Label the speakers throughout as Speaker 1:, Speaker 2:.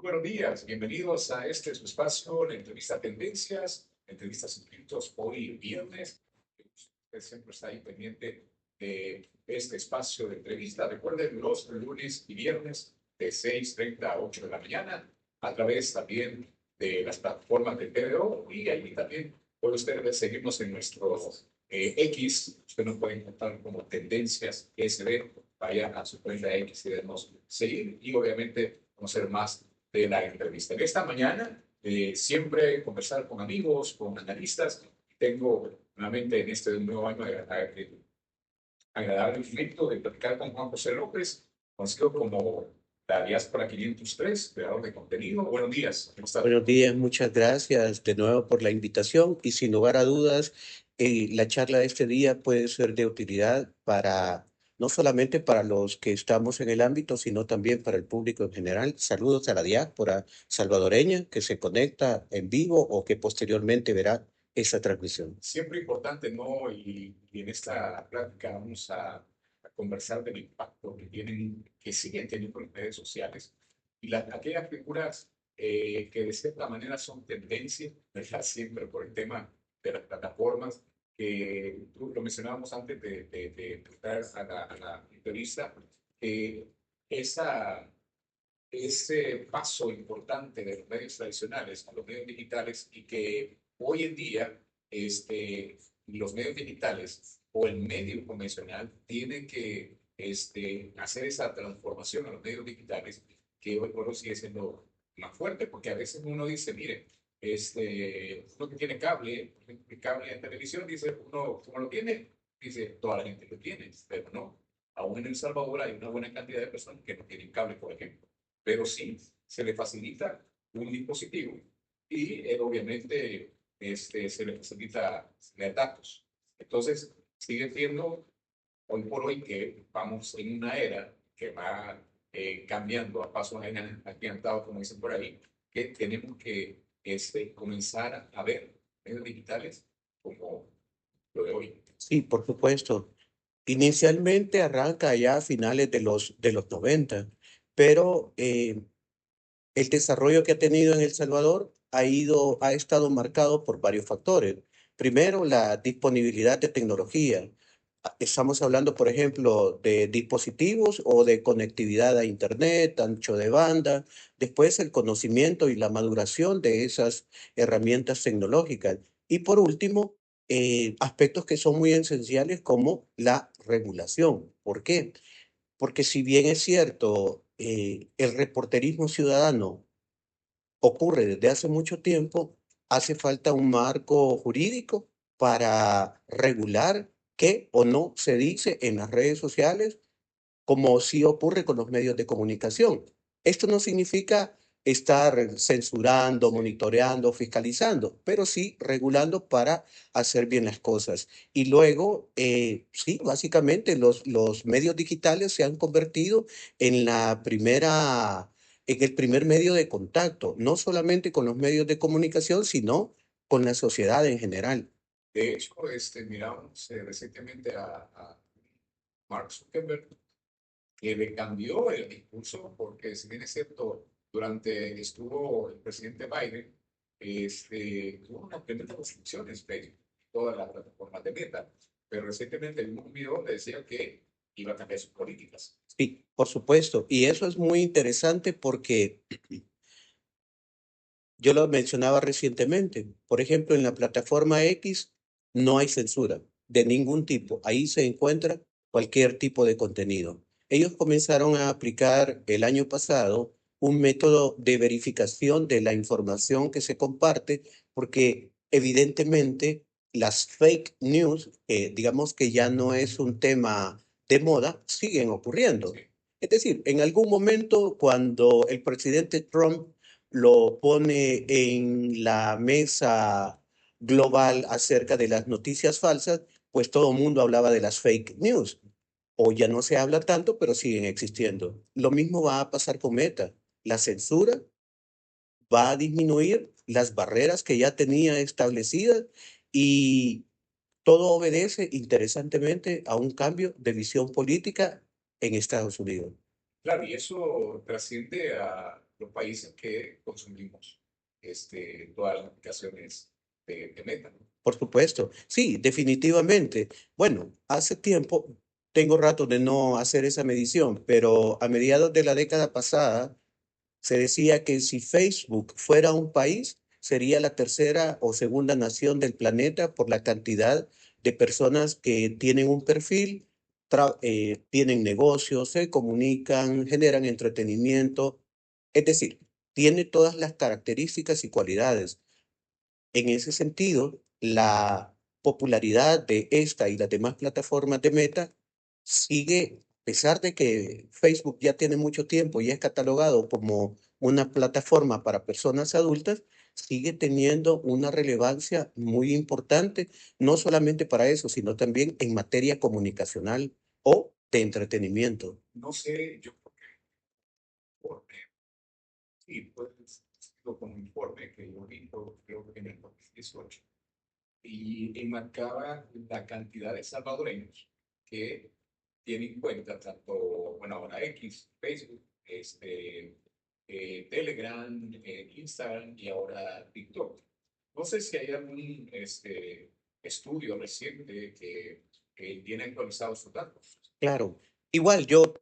Speaker 1: buenos días, bienvenidos a este su espacio, la entrevista Tendencias, entrevistas inscritos hoy viernes. Usted siempre está ahí pendiente de este espacio de entrevista. Recuerden, los lunes y viernes de 6:30 a 8 de la mañana, a través también de las plataformas de TVO y ahí también puede usted seguirnos en nuestro X. Usted nos puede encontrar como Tendencias SB. Vaya a su cuenta X y denos seguir y obviamente conocer más de la entrevista. En esta mañana, siempre conversar con amigos, con analistas. Tengo nuevamente en este nuevo año agradable momento de platicar con Juan José López, conocido como la Diáspora 503, creador de contenido. Buenos días, ¿cómo estás?
Speaker 2: Buenos días, muchas gracias de nuevo por la invitación y sin lugar a dudas, la charla de este día puede ser de utilidad para, no solamente para los que estamos en el ámbito, sino también para el público en general. Saludos a la diáspora salvadoreña que se conecta en vivo o que posteriormente verá esta transmisión.
Speaker 1: Siempre importante, ¿no? Y en esta plática vamos a conversar del impacto que tienen, que siguen teniendo las redes sociales y aquellas figuras que de cierta manera son tendencia, ¿verdad? Siempre por el tema de las plataformas, que tú lo mencionábamos antes de entrar a la entrevista, que esa, ese paso importante de los medios tradicionales a los medios digitales y que hoy en día los medios digitales o el medio convencional tienen que hacer esa transformación a los medios digitales que hoy por hoy sigue siendo más fuerte porque a veces uno dice, mire, uno que tiene cable, por ejemplo, el cable de televisión, dice uno, ¿cómo lo tiene? Dice, toda la gente lo tiene, pero no. Aún en El Salvador hay una buena cantidad de personas que no tienen cable, por ejemplo, pero sí se le facilita un dispositivo y obviamente se le facilita tener datos. Entonces, sigue siendo hoy por hoy que vamos en una era que va cambiando a pasos agigantados, como dicen por ahí, que tenemos que comenzar a ver medios digitales como lo de hoy.
Speaker 2: Sí, por supuesto. Inicialmente arranca ya a finales de los 90, pero el desarrollo que ha tenido en El Salvador ha estado marcado por varios factores. Primero, la disponibilidad de tecnología. Estamos hablando, por ejemplo, de dispositivos o de conectividad a Internet, ancho de banda. Después, el conocimiento y la maduración de esas herramientas tecnológicas. Y por último, aspectos que son muy esenciales como la regulación. ¿Por qué? Porque si bien es cierto, el reporterismo ciudadano ocurre desde hace mucho tiempo, hace falta un marco jurídico para regular qué o no se dice en las redes sociales, como sí ocurre con los medios de comunicación. Esto no significa estar censurando,
Speaker 1: Sí.
Speaker 2: monitoreando, fiscalizando, pero sí regulando para hacer bien las cosas. Y luego, sí, básicamente los medios digitales se han convertido en en el primer medio de contacto, no solamente con los medios de comunicación, sino con la sociedad en general.
Speaker 1: De hecho, miramos recientemente a Mark Zuckerberg que le cambió el discurso, porque si bien es cierto, durante estuvo el presidente Biden, tuvo unas tremendas restricciones de todas las plataformas de Meta, pero recientemente vimos un video donde decía que iba a cambiar sus políticas.
Speaker 2: Sí, por supuesto. Y eso es muy interesante porque yo lo mencionaba recientemente. Por ejemplo, en la plataforma X no hay censura de ningún tipo. Ahí se encuentra cualquier tipo de contenido. Ellos comenzaron a aplicar el año pasado un método de verificación de la información que se comparte, porque evidentemente las fake news, digamos que ya no es un tema de moda, siguen ocurriendo.
Speaker 1: Sí.
Speaker 2: Es decir, en algún momento cuando el presidente Trump lo pone en la mesa global acerca de las noticias falsas, pues todo el mundo hablaba de las fake news. Hoy ya no se habla tanto, pero siguen existiendo. Lo mismo va a pasar con Meta. La censura va a disminuir, las barreras que ya tenía establecidas y todo obedece, interesantemente, a un cambio de visión política en Estados Unidos.
Speaker 1: Claro, y eso trasciende los países que consumimos todas las aplicaciones de Meta, ¿no?
Speaker 2: Por supuesto, sí, definitivamente. Bueno, hace tiempo, tengo rato de no hacer esa medición, pero a mediados de la década pasada se decía que si Facebook fuera un país, sería la tercera o segunda nación del planeta por la cantidad de personas que tienen un perfil, tienen negocios, se comunican, generan entretenimiento. Es decir, tiene todas las características y cualidades. En ese sentido, la popularidad de esta y las demás plataformas de Meta sigue, a pesar de que Facebook ya tiene mucho tiempo y es catalogado como una plataforma para personas adultas, sigue teniendo una relevancia muy importante, no solamente para eso, sino también en materia comunicacional o de entretenimiento.
Speaker 1: No sé, yo porque, sí, pues, con un informe que yo vi, creo que en el 2018, y enmarcaba la cantidad de salvadoreños que tienen en cuenta tanto, bueno, ahora X, Facebook, Telegram, Instagram y ahora TikTok. No sé si hay algún estudio reciente que tiene actualizados sus datos.
Speaker 2: Claro, igual yo,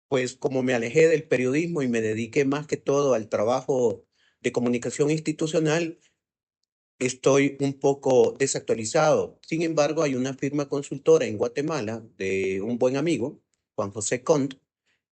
Speaker 2: pues como me alejé del periodismo y me dediqué más que todo al trabajo de comunicación institucional, estoy un poco desactualizado. Sin embargo, hay una firma consultora en Guatemala de un buen amigo, Juan José Cont,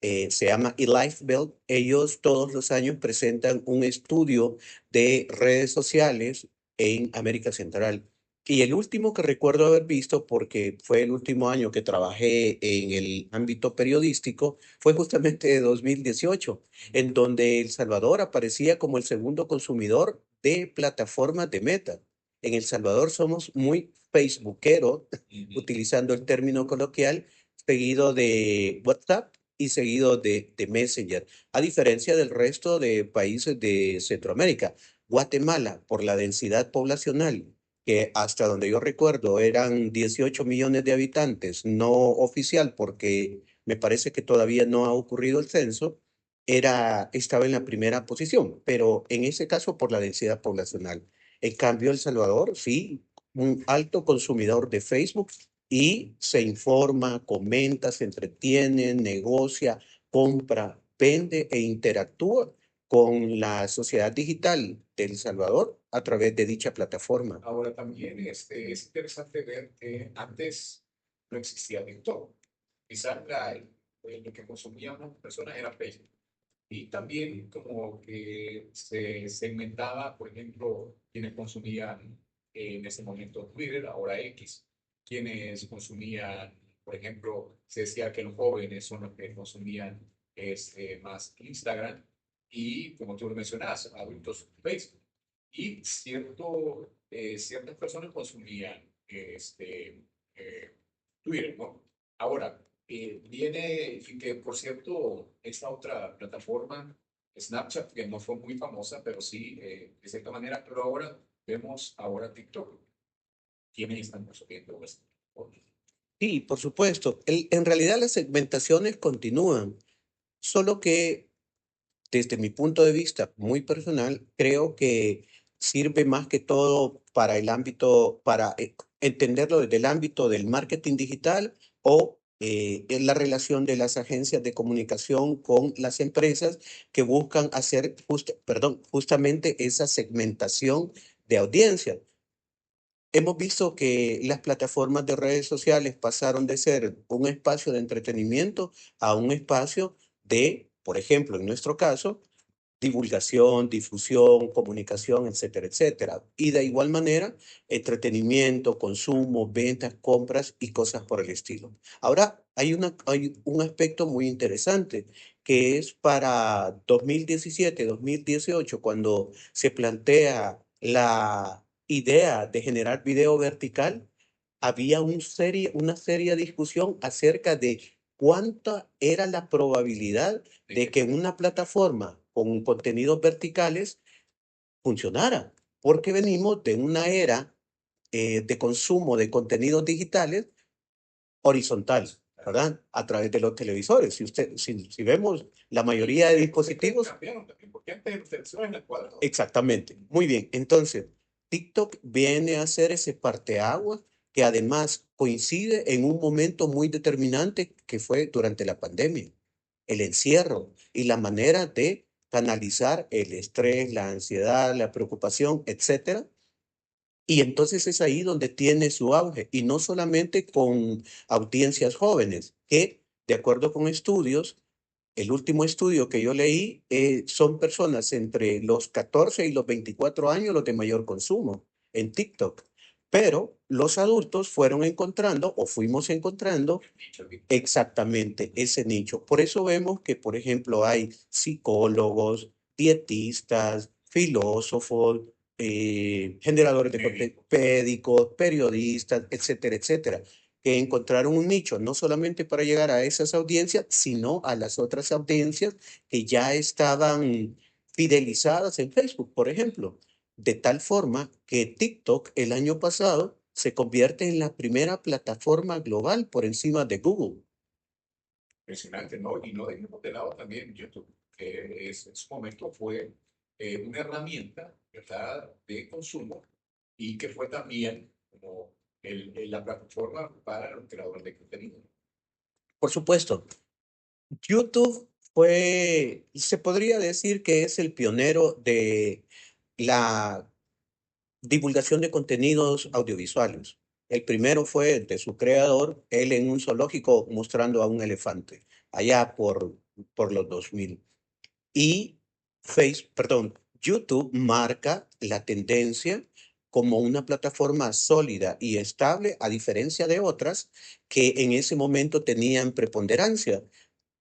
Speaker 2: se llama eLifeBuild. Ellos todos los años presentan un estudio de redes sociales en América Central. Y el último que recuerdo haber visto, porque fue el último año que trabajé en el ámbito periodístico, fue justamente de 2018, en donde El Salvador aparecía como el segundo consumidor de plataformas de Meta. En El Salvador somos muy facebookeros,
Speaker 1: Ujú.
Speaker 2: utilizando el término coloquial, seguido de WhatsApp y seguido de Messenger, a diferencia del resto de países de Centroamérica. Guatemala, por la densidad poblacional, que hasta donde yo recuerdo eran 18 millones de habitantes, no oficial, porque me parece que todavía no ha ocurrido el censo, estaba en la primera posición, pero en ese caso por la densidad poblacional. En cambio, El Salvador, sí, un alto consumidor de Facebook y se informa, comenta, se entretiene, negocia, compra, vende e interactúa con la sociedad digital de El Salvador a través de dicha plataforma.
Speaker 1: Ahora también es interesante ver que antes no existía TikTok. Quizás lo que consumían las personas era Facebook. Y también como que se segmentaba, por ejemplo, quienes consumían en ese momento Twitter, ahora X, quienes consumían, por ejemplo, se decía que los jóvenes son los que consumían más Instagram y, como tú lo mencionas, adultos Facebook. Y ciertas personas consumían eh, Twitter, ¿no? Ahora, viene, y que por cierto, esta otra plataforma, Snapchat, que no fue muy famosa, pero sí, de cierta manera, pero ahora vemos ahora TikTok. ¿Quiénes están consumiendo esto?
Speaker 2: Sí, por supuesto. En realidad las segmentaciones continúan, solo que desde mi punto de vista muy personal, creo que sirve más que todo para el ámbito, para entenderlo desde el ámbito del marketing digital o en la relación de las agencias de comunicación con las empresas que buscan hacer justamente esa segmentación de audiencia. Hemos visto que las plataformas de redes sociales pasaron de ser un espacio de entretenimiento a un espacio de, por ejemplo, en nuestro caso, divulgación, difusión, comunicación, etcétera, etcétera. Y de igual manera, entretenimiento, consumo, ventas, compras y cosas por el estilo. Ahora, hay un aspecto muy interesante que es para 2017, 2018, cuando se plantea la idea de generar video vertical, había una seria discusión acerca de cuánta era la probabilidad
Speaker 1: De
Speaker 2: de
Speaker 1: que
Speaker 2: que en una plataforma con contenidos verticales funcionara, porque venimos de una era de consumo de contenidos digitales horizontal. ¿verdad? A través de los televisores. Si vemos la mayoría de dispositivos,
Speaker 1: cambiaron también, porque antes los televisores en el cuadrado.
Speaker 2: exactamente. Muy bien. Entonces, TikTok viene a ser ese parteaguas que además coincide en un momento muy determinante que fue durante la pandemia, el encierro y la manera de canalizar el estrés, la ansiedad, la preocupación, etcétera. Y entonces es ahí donde tiene su auge, y no solamente con audiencias jóvenes, que de acuerdo con estudios, el último estudio que yo leí, son personas entre los 14 y los 24 años los de mayor consumo en TikTok. Pero los adultos fueron encontrando o fuimos encontrando exactamente ese nicho. Por eso vemos que, por ejemplo, hay psicólogos, dietistas, filósofos, generadores de contenido, médicos, periodistas, etcétera, etcétera, que encontraron un nicho no solamente para llegar a esas audiencias, sino a las otras audiencias que ya estaban fidelizadas en Facebook, por ejemplo. De tal forma que TikTok el año pasado se convierte en la primera plataforma global por encima de Google.
Speaker 1: Impresionante, ¿no? Y no dejemos de lado también YouTube, que en su momento fue una herramienta, ¿verdad?, de consumo y que fue también como la plataforma para los creadores de contenido.
Speaker 2: Por supuesto, YouTube se podría decir que es el pionero de la divulgación de contenidos audiovisuales. El primero fue de su creador, él en un zoológico mostrando a un elefante, allá por los 2000. Y YouTube marca la tendencia como una plataforma sólida y estable, a diferencia de otras que en ese momento tenían preponderancia.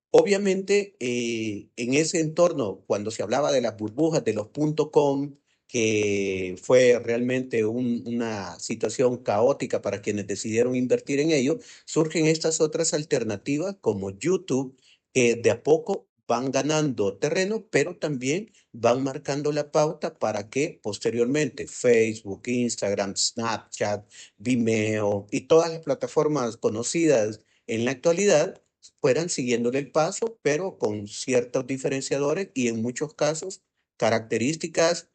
Speaker 2: Obviamente, en ese entorno, cuando se hablaba de las burbujas de los .com, que fue realmente una situación caótica para quienes decidieron invertir en ello, surgen estas otras alternativas como YouTube, que de a poco van ganando terreno, pero también van marcando la pauta para que posteriormente Facebook, Instagram, Snapchat, Vimeo y todas las plataformas conocidas en la actualidad fueran siguiéndole el paso, pero con ciertos diferenciadores y en muchos casos características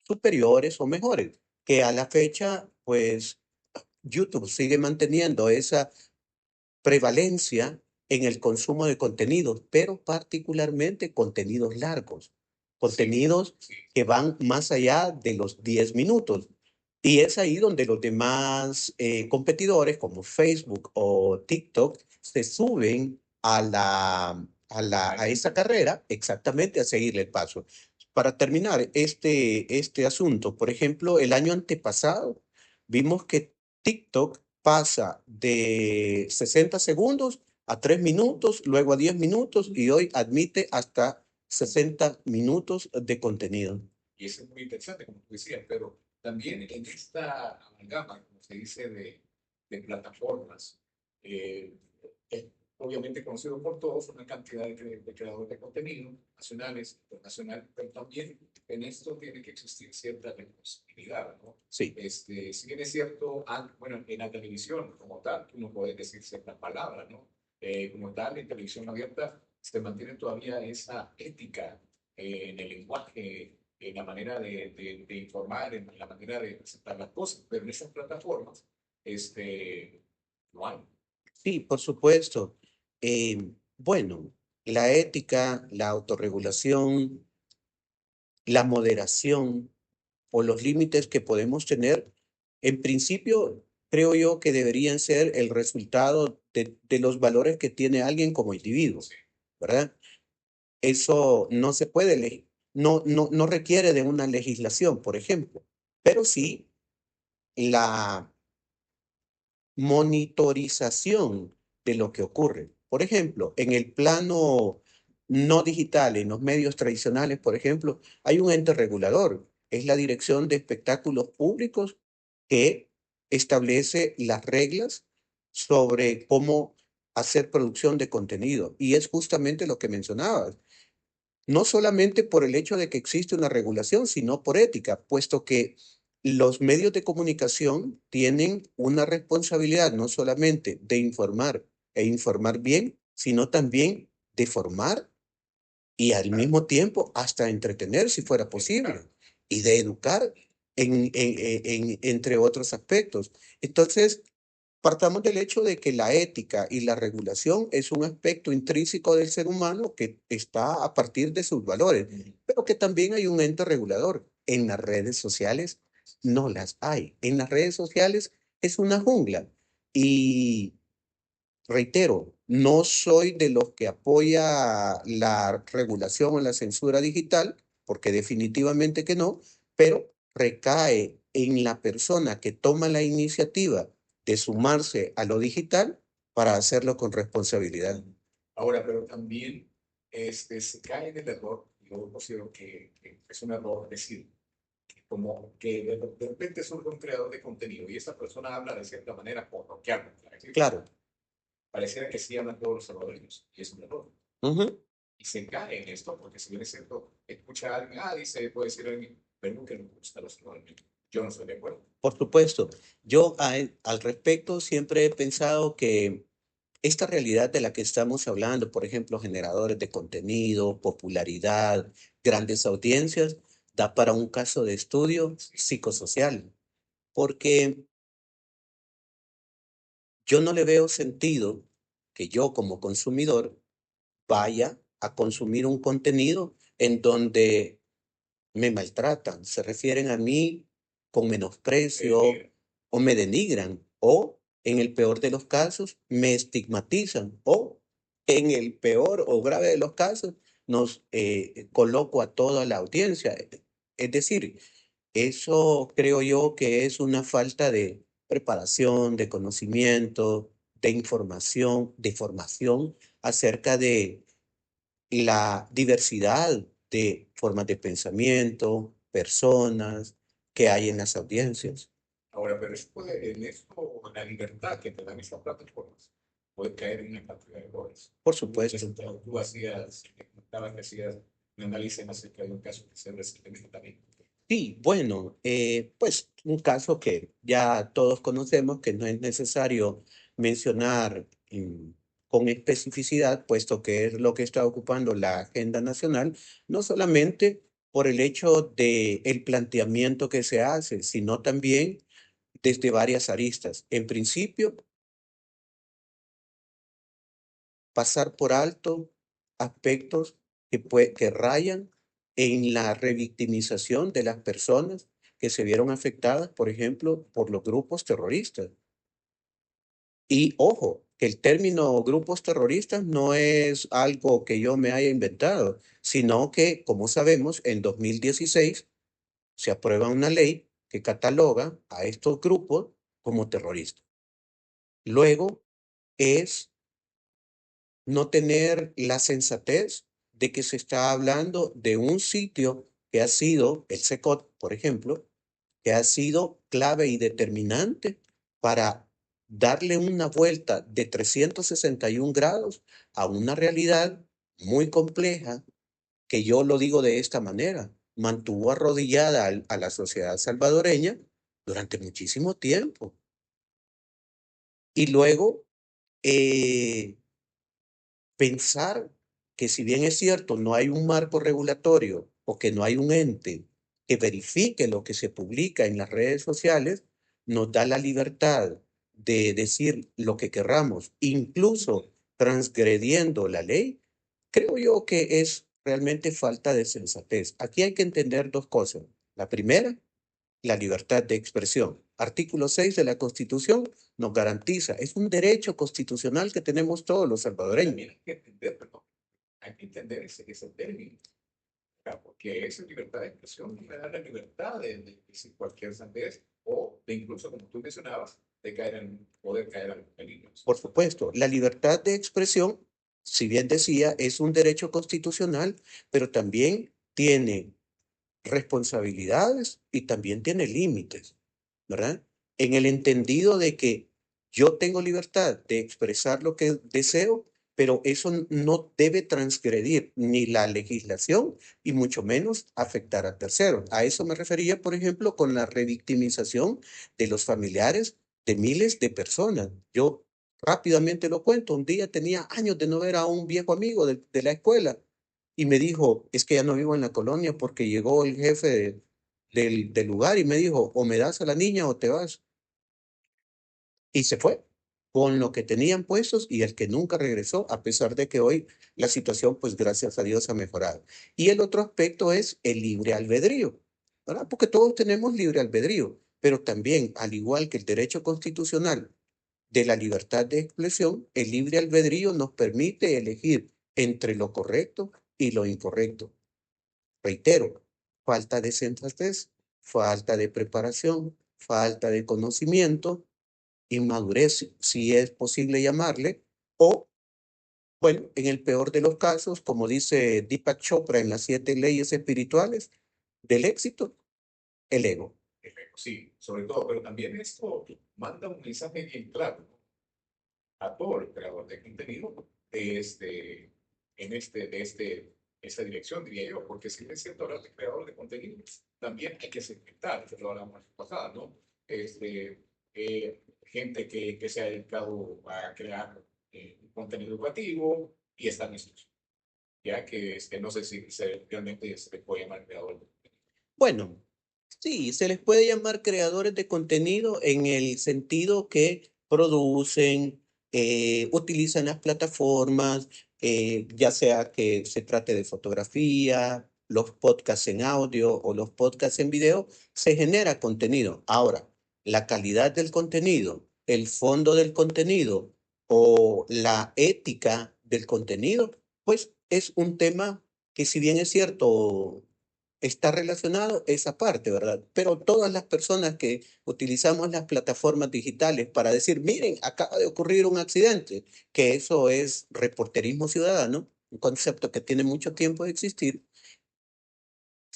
Speaker 2: superiores o mejores, que a la fecha, pues YouTube sigue manteniendo esa prevalencia en el consumo de contenidos, pero particularmente contenidos largos, contenidos
Speaker 1: Sí,
Speaker 2: que van más allá de los 10 minutos. Y es ahí donde los demás competidores como Facebook o TikTok se suben a esa carrera, exactamente a seguirle el paso. Para terminar este asunto, por ejemplo, el año antepasado vimos que TikTok pasa de 60 segundos a 3 minutos, luego a 10 minutos y hoy admite hasta 60 minutos de contenido.
Speaker 1: y eso es muy interesante, como tú decías, pero también en esta amalgama, como se dice, de plataformas, eh, es obviamente conocido por todos una cantidad de creadores de contenido, nacionales, internacionales, pero también en esto tiene que existir cierta responsabilidad, ¿no?
Speaker 2: Sí,
Speaker 1: Si bien es cierto, bueno, en la televisión como tal, tú no puedes decir ciertas palabras, ¿no? Como tal, en televisión abierta se mantiene todavía esa ética en el lenguaje, en la manera de informar, en la manera de presentar las cosas, pero en esas plataformas, no hay.
Speaker 2: sí, por supuesto. Bueno, la ética, la autorregulación, la moderación o los límites que podemos tener, en principio, creo yo que deberían ser el resultado de los valores que tiene alguien como individuo,
Speaker 1: Sí,
Speaker 2: ¿verdad? Eso no se puede, no requiere de una legislación, por ejemplo, pero sí la monitorización de lo que ocurre. Por ejemplo, en el plano no digital, en los medios tradicionales, por ejemplo, hay un ente regulador, es la Dirección de Espectáculos Públicos que establece las reglas sobre cómo hacer producción de contenido. Y es justamente lo que mencionabas. No solamente por el hecho de que existe una regulación, sino por ética, puesto que los medios de comunicación tienen una responsabilidad no solamente de informar, e informar bien, sino también de formar y al mismo tiempo hasta entretener si fuera posible y de educar entre otros aspectos. Entonces, partamos del hecho de que la ética y la regulación es un aspecto intrínseco del ser humano que está a partir de sus valores, pero que también hay un ente regulador. En las redes sociales no las hay. En las redes sociales es una jungla. Y reitero, no soy de los que apoya la regulación o la censura digital, porque definitivamente que no, pero recae en la persona que toma la iniciativa de sumarse a lo digital para hacerlo con responsabilidad.
Speaker 1: Ahora, pero también se cae en el error, yo considero que es un error decir, como que de repente surge un creador de contenido y esa persona habla de cierta manera coloquial, para decir,
Speaker 2: Claro.
Speaker 1: pareciera que sí hablan todos los salvadoreños, y es un error.
Speaker 2: Ujú.
Speaker 1: Y se cae en esto, porque si bien es cierto, escucha a alguien, dice, puede decir alguien, pero nunca me gusta los salvadoreños. Yo no estoy de acuerdo.
Speaker 2: Por supuesto, yo al respecto siempre he pensado que esta realidad de la que estamos hablando, por ejemplo, generadores de contenido, popularidad, grandes audiencias, da para un caso de estudio psicosocial, porque yo no le veo sentido que yo como consumidor vaya a consumir un contenido en donde me maltratan, se refieren a mí con menosprecio o me denigran o, en el peor de los casos, me estigmatizan o, en el peor o grave de los casos, nos coloco a toda la audiencia. Es decir, eso creo yo que es una falta de preparación, de conocimiento, de información, de formación acerca de la diversidad de formas de pensamiento, personas que hay en las audiencias.
Speaker 1: Ahora, pero eso puede, en eso, la libertad que te dan esas plataformas puede caer en una cantidad de errores.
Speaker 2: Por supuesto.
Speaker 1: Tú hacías, comentabas que hacías un análisis acerca de un caso que se recientemente también.
Speaker 2: Sí, bueno, pues un caso que ya todos conocemos, que no es necesario mencionar con especificidad, puesto que es lo que está ocupando la agenda nacional, no solamente por el hecho de el planteamiento que se hace, sino también desde varias aristas. En principio, pasar por alto aspectos que rayan en la revictimización de las personas que se vieron afectadas, por ejemplo, por los grupos terroristas. Y ojo, que el término grupos terroristas no es algo que yo me haya inventado, sino que, como sabemos, en 2016 se aprueba una ley que cataloga a estos grupos como terroristas. Luego es no tener la sensatez de que se está hablando de un sitio que ha sido, el SECOT, por ejemplo, que ha sido clave y determinante para darle una vuelta de 361 grados a una realidad muy compleja, que yo lo digo de esta manera, mantuvo arrodillada a la sociedad salvadoreña durante muchísimo tiempo. Y luego, eh, pensar que si bien es cierto, no hay un marco regulatorio o que no hay un ente que verifique lo que se publica en las redes sociales, nos da la libertad de decir lo que querramos, incluso transgrediendo la ley, creo yo que es realmente falta de sensatez. Aquí hay que entender dos cosas. La primera, la libertad de expresión. Artículo 6 de la Constitución nos garantiza, es un derecho constitucional que tenemos todos los salvadoreños.
Speaker 1: También hay que entender, perdón, hay que entender ese término, ¿verdad? Porque esa libertad de expresión me da la libertad de decir cualquier sandez o de incluso, como tú mencionabas, de poder caer en peligros.
Speaker 2: Por supuesto, la libertad de expresión, si bien decía, es un derecho constitucional, pero también tiene responsabilidades y también tiene límites, ¿verdad? En el entendido de que yo tengo libertad de expresar lo que deseo, pero eso no debe transgredir ni la legislación y mucho menos afectar a terceros. A eso me refería, por ejemplo, con la revictimización de los familiares de miles de personas. Yo Rápidamente lo cuento. Un día tenía años de no ver a un viejo amigo de la escuela y me dijo, es que ya no vivo en la colonia porque llegó el jefe del lugar y me dijo, o me das a la niña o te vas. Y se fue con lo que tenían puestos y el que nunca regresó, a pesar de que hoy la situación, pues gracias a Dios, ha mejorado. Y el otro aspecto es el libre albedrío, ¿verdad? Porque todos tenemos libre albedrío, pero también, al igual que el derecho constitucional de la libertad de expresión, el libre albedrío nos permite elegir entre lo correcto y lo incorrecto. Reitero, falta de sensatez, falta de preparación, falta de conocimiento, inmadurez, si es posible llamarle, o, bueno, en el peor de los casos, como dice Deepak Chopra en las 7 leyes espirituales del éxito, el ego.
Speaker 1: Sí, sobre todo, pero también esto manda un mensaje bien claro, ¿no? A todo el creador de contenido esta dirección, diría yo, porque si es cierto hablar de creador de contenido, también hay que segmentar, que lo hablamos la pasada, ¿no? Gente que se ha dedicado a crear contenido educativo y están estos, ya que no sé si realmente se le puede llamar creador.
Speaker 2: Bueno, sí, se les puede llamar creadores de contenido en el sentido que producen, utilizan las plataformas, ya sea que se trate de fotografía, los podcasts en audio o los podcasts en video, se genera contenido. Ahora, la calidad del contenido, el fondo del contenido o la ética del contenido, pues es un tema que si bien es cierto, está relacionado esa parte, ¿verdad? Pero todas las personas que utilizamos las plataformas digitales para decir, miren, acaba de ocurrir un accidente, que eso es reporterismo ciudadano, un concepto que tiene mucho tiempo de existir,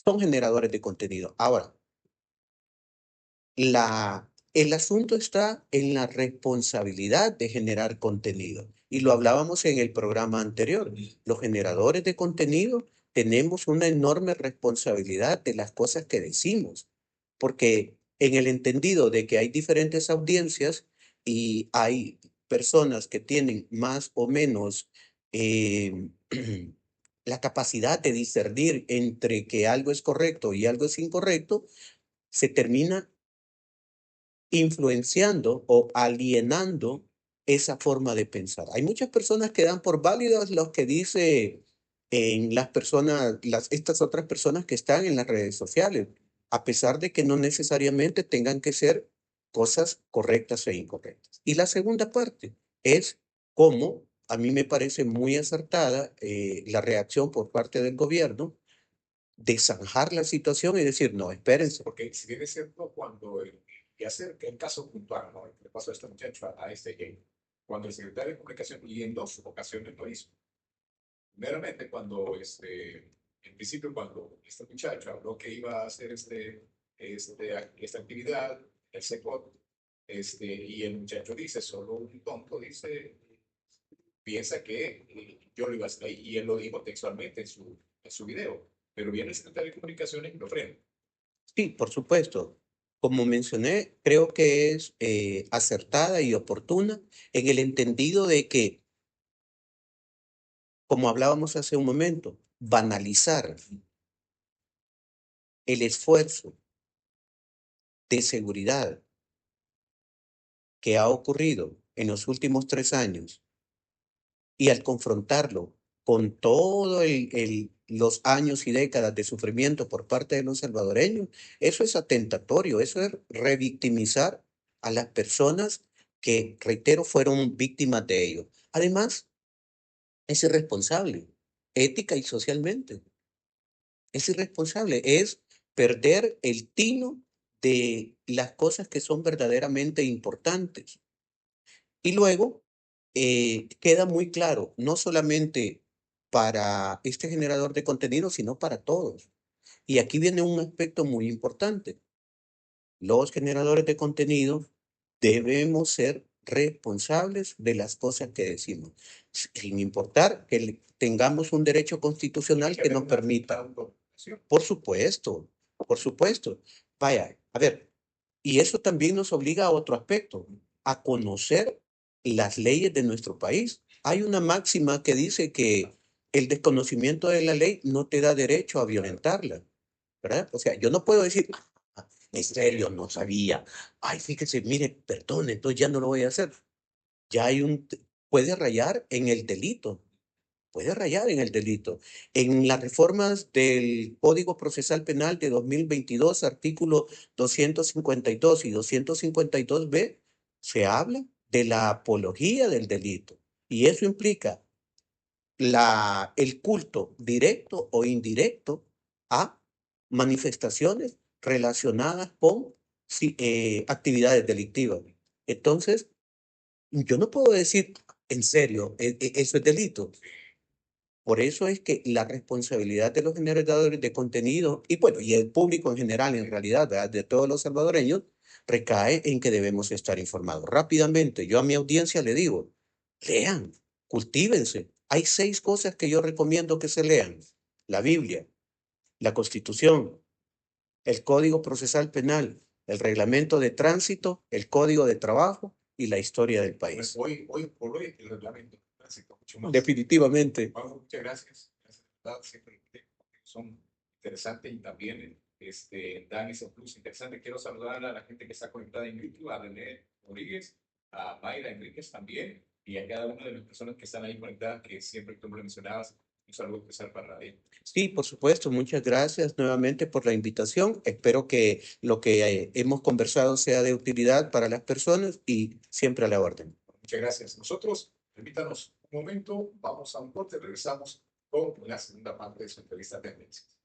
Speaker 2: son generadores de contenido. Ahora, el asunto está en la responsabilidad de generar contenido. Y lo hablábamos en el programa anterior. Los generadores de contenido tenemos una enorme responsabilidad de las cosas que decimos, porque en el entendido de que hay diferentes audiencias y hay personas que tienen más o menos eh, la capacidad de discernir entre que algo es correcto y algo es incorrecto, se termina influenciando o alienando esa forma de pensar. Hay muchas personas que dan por válidos los que dice en las personas, estas otras personas que están en las redes sociales, a pesar de que no necesariamente tengan que ser cosas correctas e incorrectas. Y la segunda parte es cómo a mí me parece muy acertada la reacción por parte del gobierno de zanjar la situación y decir, no, espérense.
Speaker 1: Porque si bien es cierto, cuando, y hacer el caso puntual, ¿no? El que le pasó a este muchacho, a este gay, cuando el secretario de Comunicación, y en 2 ocasiones lo hizo, primeramente cuando, en principio, cuando este muchacho habló que iba a hacer esta actividad, el SECOT, y el muchacho dice, solo un tonto dice, piensa que yo lo iba a hacer, y él lo dijo textualmente en su video, pero viene el secretario de Comunicaciones y lo frena.
Speaker 2: Sí, por supuesto. Como mencioné, creo que es acertada y oportuna en el entendido de que, como hablábamos hace un momento, banalizar el esfuerzo de seguridad que ha ocurrido en los últimos 3 años y al confrontarlo con todo los años y décadas de sufrimiento por parte de los salvadoreños, eso es atentatorio, eso es revictimizar a las personas que, reitero, fueron víctimas de ello. Además, es irresponsable, ética y socialmente. Es irresponsable, es perder el tino de las cosas que son verdaderamente importantes. Y luego queda muy claro, no solamente para este generador de contenido, sino para todos. Y aquí viene un aspecto muy importante. Los generadores de contenido debemos ser responsables de las cosas que decimos, sin importar que tengamos un derecho constitucional que nos permita. Por supuesto, por supuesto. Vaya, a ver, y eso también nos obliga a otro aspecto, a conocer las leyes de nuestro país. Hay una máxima que dice que el desconocimiento de la ley no te da derecho a violentarla, ¿verdad? O sea, yo no puedo decir, "Ah, en serio, no sabía. Ay, fíjese, mire, perdón, entonces ya no lo voy a hacer". Ya hay puede rayar en el delito, puede rayar en el delito. En las reformas del Código Procesal Penal de 2022, artículo 252 y 252b, se habla de la apología del delito. Y eso implica el culto directo o indirecto a manifestaciones relacionadas con actividades delictivas. Entonces, yo no puedo decir, en serio, eso es delito. Por eso es que la responsabilidad de los generadores de contenido y bueno, y el público en general, en realidad, ¿verdad? De todos los salvadoreños, recae en que debemos estar informados. Rápidamente, yo a mi audiencia le digo, lean, cultívense. Hay 6 cosas que yo recomiendo que se lean: la Biblia, la Constitución, el Código Procesal Penal, el Reglamento de Tránsito, el Código de Trabajo y la historia del
Speaker 1: Pues
Speaker 2: país.
Speaker 1: hoy por hoy el reglamento de tránsito mucho más.
Speaker 2: Definitivamente.
Speaker 1: Pablo, muchas gracias. Gracias, de verdad, siempre los temas son interesantes y también dan ese plus interesante. Quiero saludar a la gente que está conectada en YouTube, a René Rodríguez, a Mayra Enríquez también, y a cada una de las personas que están ahí conectadas, que siempre tú me lo mencionabas. Un saludo especial para ellos.
Speaker 2: Sí, por supuesto. Muchas gracias nuevamente por la invitación. Espero que lo que hemos conversado sea de utilidad para las personas y siempre a la orden.
Speaker 1: Muchas gracias. Nosotros, permítanos un momento, vamos a un corte, regresamos con la segunda parte de su entrevista Tendencias.